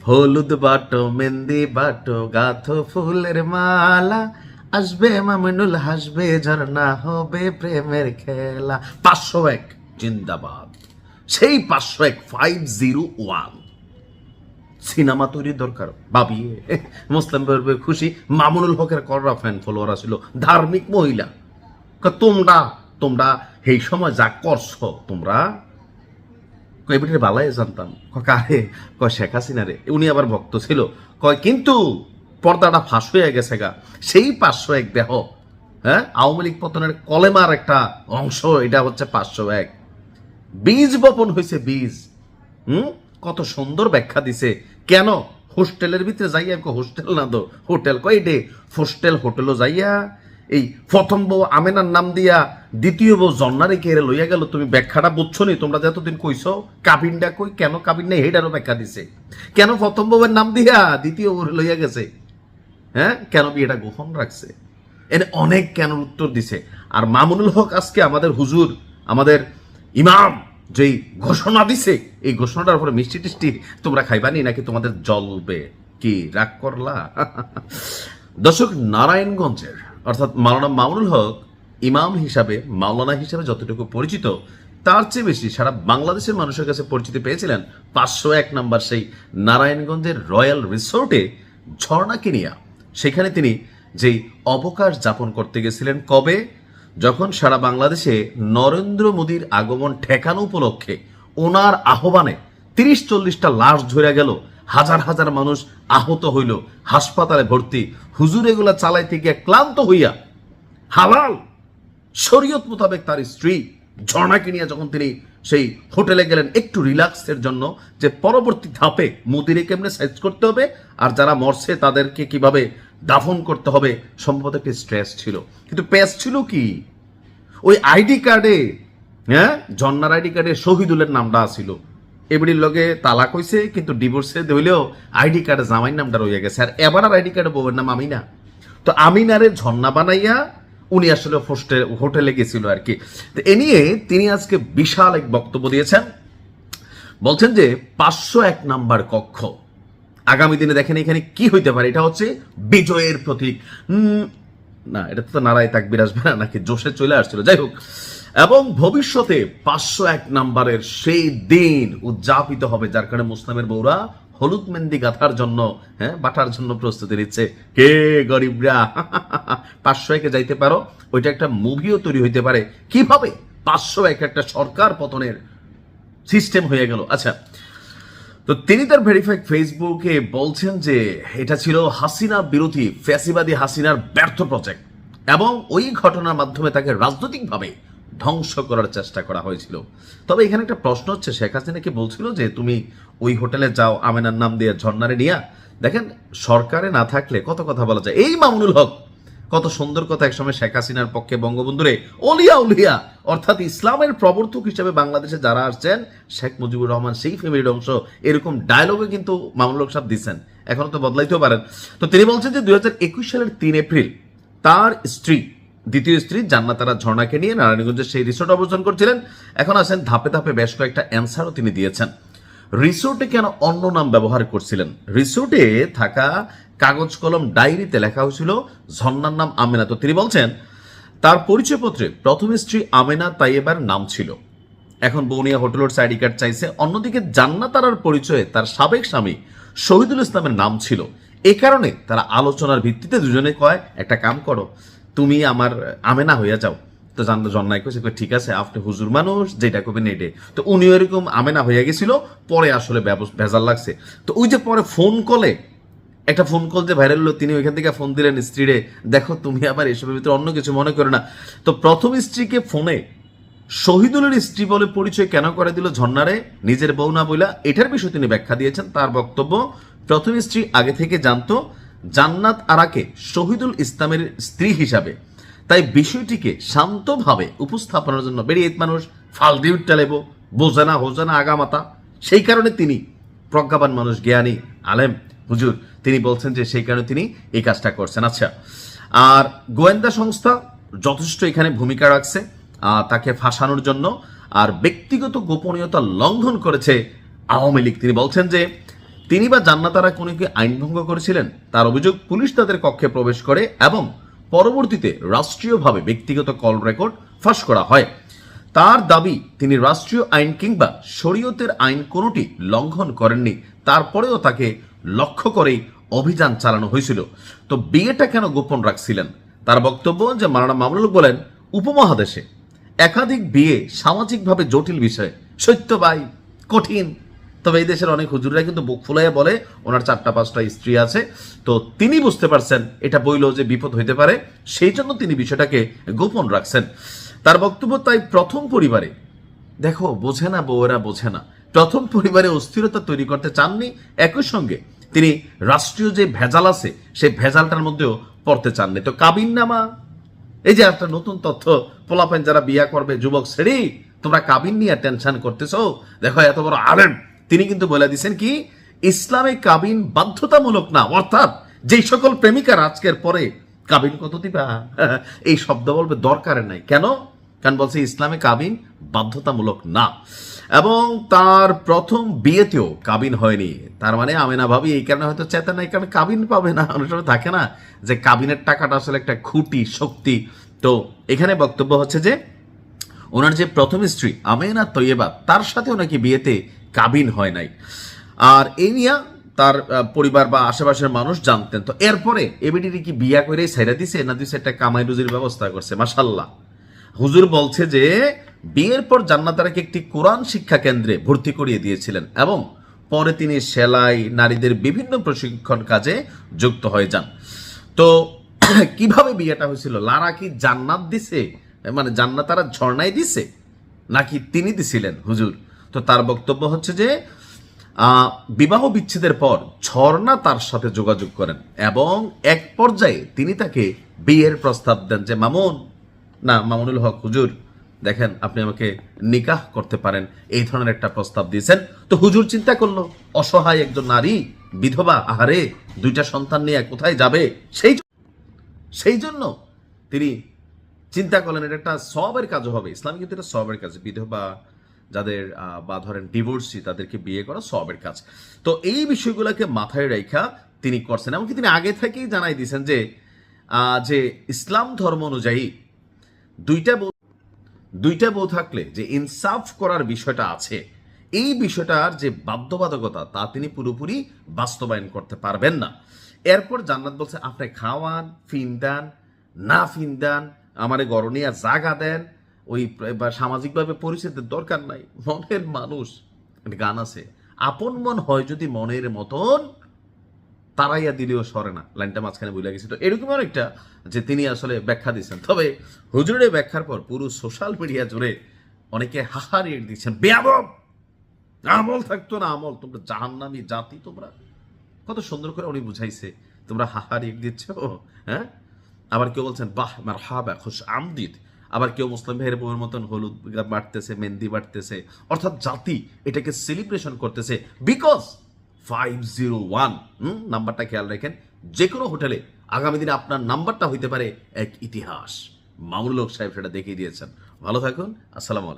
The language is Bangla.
হলুদ বাটো মেহেন্দি বাটো গাথো ফুলের মালা, আসবে মামুনুল হাসবে ঝর্ণা হবে প্রেমের খেলা। 501 জিন্দাবাদ। সেই 501 501 সিনেমা তৈরির দরকার ভাবিয়ে মুসলিম খুশি। মামুনুল হকের কররা ফ্যান ফলোয়ার ছিল ধার্মিক মহিলা। তোমরা তোমরা এই সময় যা করছো তোমরা কয়েকটি বালাই জানতাম কারে কয় শেখ হাসিনা রে, উনি আবার ভক্ত ছিল কয়, কিন্তু পর্দাটা ফাঁস হয়ে গেছে গা। সেই 501 দেহ, হ্যাঁ, আওয়ামী লীগ পতনের কলেমার একটা অংশ। এটা হচ্ছে 501 বীজ বপন হয়েছে, বীজ। কত সুন্দর ব্যাখ্যা দিছে। কেন হোস্টেলের ভিতরে যাইয়া, হোস্টেল না তো হোটেল, কয় ডে হোস্টেল হোটেলও যাইয়া এই প্রথম বউ আমেনার নাম দিয়া দ্বিতীয় বউ জন্নারে কেড়ে লইয়া গেল। তুমি ব্যাখ্যাটা বুঝছো নি? তোমরা যতদিন কইছো কাবিনটা কই, কেন কাবিন নেই হেডারও ব্যাখ্যা দিছে। কেন প্রথম বউয়ের নাম দিয়া দ্বিতীয় বউ লইয়া গেছে, হ্যাঁ, কেন বিয়েটা গোপন রাখছে, এনে অনেক কেন উত্তর দিছে। আর মামুনুল হক আজকে আমাদের হুজুর, আমাদের ইমাম যেই ঘোষণা দিছে, এই ঘোষণাটার উপরে মিষ্টি টিষ্টি তোমরা খাইবানি নাকি তোমাদের জ্বলবে? কি রাগ করলা? দর্শক, নারায়ণগঞ্জের অর্থাৎ মাওলানা মামুনুল হক ইমাম হিসাবে, মাওলানা হিসাবে যতটুকু পরিচিত, তার চেয়ে বেশি সারা বাংলাদেশের মানুষের কাছে পরিচিতি পেয়েছিলেন 501 নম্বর সেই নারায়ণগঞ্জের রয়্যাল রিসোর্টে ঝর্ণা কিনিয়া। সেখানে তিনি যেই অবকাশ যাপন করতে গেছিলেন, কবে? যখন সারা বাংলাদেশে নরেন্দ্র মোদীর আগমন ঠেকানো উপলক্ষে ওনার আহ্বানে 30-40টা লাশ ধরে গেল, হাজার হাজার মানুষ আহত হইল, হাসপাতালে ভর্তি। হুজুর এগুলা চালাইতে গিয়ে ক্লান্ত হইয়া হালাল শরীয়ত মোতাবেক তার স্ত্রী ঝর্ণাকে নিয়ে যখন তিনি সেই হোটেলে গেলেন একটু রিল্যাক্সের জন্য, যে পরবর্তী ধাপে মোদিরে কেমনে সাইজ করতে হবে আর যারা মরছে তাদেরকে কিভাবে দাফন করতে হবে, সম্ভবত একটি স্ট্রেস ছিল। কিন্তু পেস ছিল কি ওই আইডি কার্ডে, হ্যাঁ, ঝর্ণার আইডি কার্ডে শহীদুলের নামটা ছিল। এবারের লগে তালাক হইছে, কিন্তু ডিভোর্সে হইলেও আইডি কার্ডে জামাইর নামটা রয়ে গেছে। আর এবার আর আইডি কার্ডে বউয়ের নাম আমিনা। তো আমিনারে ঝর্ণা বানাইয়া উনি আসলে হোটেলে গেছিল আর কি। তো এ নিয়ে তিনি আজকে বিশাল এক বক্তব্য দিয়েছেন। বলছেন যে 501 নাম্বার কক্ষ আগামী দিনে দেখেন এখানে কি হইতে পারে। এটা হচ্ছে বিজয়ের প্রতীক। না, এটা তো নারায় তাকবীর আসবে না, নাকি জোশে চলে আসছিল, যাই হোক। এবং ভবিষ্যতে 501 নাম্বারের সেই দিন উদযাপিত হবে, যার কারণে মুসলিমের বউরা হলুদ মেহেন্দি গাঁথার জন্য, হ্যাঁ, বাটার জন্য প্রস্তুতি নিচ্ছে। কে গরিবরা 501-এ যাইতে পারো, ওইটা একটা মুভিও তৈরি হইতে পারে। কিভাবে 501 একটা সরকার পতনের সিস্টেম হয়ে গেল। আচ্ছা, তো তিনি তার ভেরিফাইড ফেসবুকে বলছেন যে এটা ছিল হাসিনা বিরোধী ফ্যাসিবাদী হাসিনার ব্যর্থ প্রজেক্ট, এবং ওই ঘটনার মাধ্যমে তাকে রাজনৈতিকভাবে ধ্বংস করার চেষ্টা করা হয়েছিল। তবে এখানে একটা প্রশ্ন হচ্ছে, শেখ হাসিনা কি বলছিল যে তুমি ওই হোটেলে যাও আমেনার নাম দিয়ে ঝর্ণারে নিয়া? দেখেন, সরকারে না থাকলে কত কথা বলা যায়। এই মামুনুল হক কত সুন্দর কথা একসময় শেখ হাসিনার পক্ষে বঙ্গবন্ধুরে অলিয়া উলিয়া অর্থাৎ ইসলামের প্রবর্তক হিসেবে বাংলাদেশে যারা আসছেন, শেখ মুজিবুর রহমান সেই ফ্যামিলির অংশ, এরকম ডায়লগে কিন্তু মামুনুল হক সাহেব দিচ্ছেন। এখনো তো বদলাইতেও পারেন। তো তিনি বলছেন যে 2021 সালের 3 এপ্রিল তার স্ত্রী, দ্বিতীয় স্ত্রী জান্নাত আরা ঝর্ণাকে নিয়ে নারায়ণগঞ্জের সেই রিসোর্ট অবস্থান করছিলেন। এখন আসেন ধাপে ধাপে বেশ কয়েকটা অ্যান্সারও তিনি দিয়েছেন। রিসোর্টে কেন অন্য নাম ব্যবহার করছিলেন? রিসোর্টে থাকা কাগজ কলম ডায়েরিতে লেখা হয়েছিল ঝর্ণার নাম আমেনা। তো তিনি বলছেন তার পরিচয়পত্রে প্রথম স্ত্রী আমেনা তাইয়েবার নাম ছিল। এখন বৌনিয়া হোটেলের আইডি কার্ড চাইছে। অন্যদিকে জান্নাত আরার পরিচয়ে তার সাবেক স্বামী শহীদুল ইসলামের নাম ছিল। এ কারণে তারা আলোচনার ভিত্তিতে দুজনে কয়, একটা কাম করো, তুমি আমার আমেনা হইয়া যাও। তো জন্নাই কইছে ঠিক আছে, আপনি হুজুর মানুষ, যেটা করবেন এটে। তো উনি এরকম আমেনা হইয়া গেছিল, পরে আসলে ভেজাল লাগছে। তো ওই যে পরে ফোন কলে একটা ফোন কল যে ভাইরাল হলো, তিনি ওইখান থেকে ফোন দিলেন স্ত্রীরে, দেখো তুমি আবার এসবের ভিতরে অন্য কিছু মনে করো না। তো প্রথম স্ত্রীকে ফোনে শহীদুলের স্ত্রী বলে পরিচয় কেন করে দিল ঝর্ণারে, নিজের বউ না বইলা, এটার বিষয়ে তিনি ব্যাখ্যা দিয়েছেন। তার বক্তব্য, প্রথম স্ত্রী আগে থেকে জানতো জান্নাত আরাকে শহীদুল ইসলামের স্ত্রী হিসাবে, তাই বিষয়টিকে শান্তভাবে উপস্থাপনের জন্য বেরিয়ে মানুষ ফালদিউ টালেব, বোঝানা হোজানা আগামাতা, সেই কারণে তিনি প্রজ্ঞাবান মানুষ, জ্ঞানী আলেম হুজুর, তিনি বলছেন যে সেই কারণে তিনি এই কাজটা করছেন। আচ্ছা, আর গোয়েন্দা সংস্থা যথেষ্ট এখানে ভূমিকা রাখছে তাকে ফাঁসানোর জন্য, আর ব্যক্তিগত গোপনীয়তা লঙ্ঘন করেছে আওয়ামী লীগ। তিনি বলছেন যে তিনি বা জান্নাতারা কোনো কি আইন ভঙ্গ করেছিলেন? তার অভিযোগ, পুলিশ তাদের কক্ষে প্রবেশ করে এবং পরবর্তীতে রাষ্ট্রীয়ভাবে ব্যক্তিগত কল রেকর্ড ফাঁস করা হয়। তার দাবি, তিনি রাষ্ট্রীয় আইন কিংবা শরীয়তের আইন কোনোটি লঙ্ঘন করেননি, তারপরেও তাকে লক্ষ্য করেই অভিযান চালানো হয়েছিল। তো বিয়েটা কেন গোপন রাখছিলেন? তার বক্তব্য যে মাওলানা মামুনুল হক বলেন, উপমহাদেশে একাধিক বিয়ে সামাজিকভাবে জটিল বিষয়, সত্য ভাই কঠিন। তবে এই দেশের অনেক হুজুররা কিন্তু বুক ফুলাইয়া বলে ওনার 4-5টা স্ত্রী আছে। তো তিনি বুঝতে পারছেন এটা বইল যে বিপদ হইতে পারে, সেই জন্য তিনি বিষয়টাকে গোপন রাখছেন। তার বক্তব্য, তাই প্রথম পরিবারে, দেখো বোঝে না, বউয়েরা বোঝে না, প্রথম পরিবারে অস্থিরতা তৈরি করতে চাননি। একই সঙ্গে তিনি রাষ্ট্রীয় যে ভেজাল আছে সেই ভেজালটার মধ্যেও পড়তে চাননি। তো কাবিন নামা, এই যে একটা নতুন তথ্য, পোলাপেন যারা বিয়া করবে, যুবক শ্রেণী, তোমরা কাবিন নিয়ে টেনশন করতেছো। দেখো এত বড় আলেম, তিনি কিন্তু বলে দিচ্ছেন কি, ইসলামে কাবিন বাধ্যতামূলক না, অর্থাৎ যেই সকল প্রেমিকার আজকের পরে কাবিন কত দিবা এই শব্দ বলবে দরকার নাই। কেন? কারণ বলছে ইসলামে কাবিন বাধ্যতামূলক না। এবং তার প্রথম বিয়েতেও কাবিন হয়নি। তার মানে আমেনা ভাবি এই কারণে হয়তো চেতা নাই, কারণ কাবিন পাবে না। অনেক সময় থাকে না যে কাবিনের টাকাটা আসলে একটা খুঁটি শক্তি। তো এখানে বক্তব্য হচ্ছে যে ওনার যে প্রথম স্ত্রী আমেনা তৈয়বা, তার সাথেও নাকি বিয়েতে কাবিন হয় নাই। আর এই নিয়ে তার পরিবার বা আশেপাশের মানুষ জানতেন। তো এরপরে এবিডিটি কি বিয়া করে ছেড়ে দিছে না দিছে একটা কামাই রুজির ব্যবস্থা করছে। মাশাল্লাহ, হুজুর বলছে যে বিয়ের পর জান্নাতারাকে একটি কোরআন শিক্ষা কেন্দ্রে ভর্তি করিয়ে দিয়েছিলেন এবং পরে তিনি সেলাই, নারীদের বিভিন্ন প্রশিক্ষণ কাজে যুক্ত হয়ে যান। তো কিভাবে বিয়েটা হয়েছিল? লারা কি জান্নাত দিছে, মানে জান্নাতারা ঝর্ণায় দিছে, নাকি তিনি দিছিলেন হুজুর? তো তার বক্তব্য হচ্ছে যে বিবাহ বিচ্ছেদের পর ঝর্ণা তার সাথে যোগাযোগ করেন এবং এক পর্যায়ে তিনি তাকে বিয়ের প্রস্তাব দেন যে মামুনুল হক হুজুর, দেখেন আপনি আমাকে নিকাহ করতে পারেন, এই ধরনের একটা প্রস্তাব দিয়েছেন। তো হুজুর চিন্তা করলো, অসহায় একজন নারী, বিধবা, আহারে 2টা সন্তান নিয়ে কোথায় যাবে, সেই জন্য তিনি চিন্তা করলেন এটা একটা সওয়াবের কাজ হবে। ইসলাম কিন্তু এটা সওয়াবের কাজ, বিধবা যাদের বা ধরেন ডিভোর্সি তাদেরকে বিয়ে করা সওয়াবের কাজ। তো এই বিষয়গুলোকে মাথায় রেখা তিনি করছেন। এমনকি তিনি আগে থেকেই জানাই দিয়েছেন যে ইসলাম ধর্ম অনুযায়ী দুইটা বউ থাকলে যে ইনসাফ করার বিষয়টা আছে, এই বিষয়টার যে বাধ্যবাধকতা তা তিনি পুরোপুরি বাস্তবায়ন করতে পারবেন না। এরপর জান্নাত বলছে, আপনি খাওয়ান, ফিন্দান না ফিন্দান, আমারে গরনিয়া জাগা দেন, ওই সামাজিকভাবে পরিচিতির দরকার নাই। মনের মানুষ, গান আছে, আপন মন হয় যদি মনের মতন, তারাইয়া দিলেও সরে না, লাইনটা মাঝখানে ভুলে গেছি। তো এরকম অনেকটা যে তিনি আসলে ব্যাখ্যা দিচ্ছেন। তবে হুজুরের ব্যাখ্যার পর পুরো সোশ্যাল মিডিয়া জুড়ে অনেকে হাহারিয়ে দিচ্ছেন, বেয়াদব, আমল থাকতো না আমল, তোমরা জাহান্নামী জাতি, তোমরা। কত সুন্দর করে উনি বুঝাইছে, তোমরা হাহারিয়ে দিচ্ছ। হ্যাঁ, আবার কেউ বলছেন বাহ মারহাবা খুশ আমদিদ, আবার কেউ মুসলিম ভাইয়ের বউয়ের মতন হলুদ বাড়তেছে, মেহেন্দি বাড়তেছে, অর্থাৎ জাতি এটাকে সেলিব্রেশন করতেছে। বিকজ 501 নাম্বারটা খেয়াল রাখেন, যে কোনো হোটেলে আগামী দিনে আপনার নাম্বারটা হইতে পারে এক ইতিহাস। মামুনুল হক সাহেব সেটা দেখিয়ে দিয়েছেন। ভালো থাকুন, আসসালামু আলাইকুম।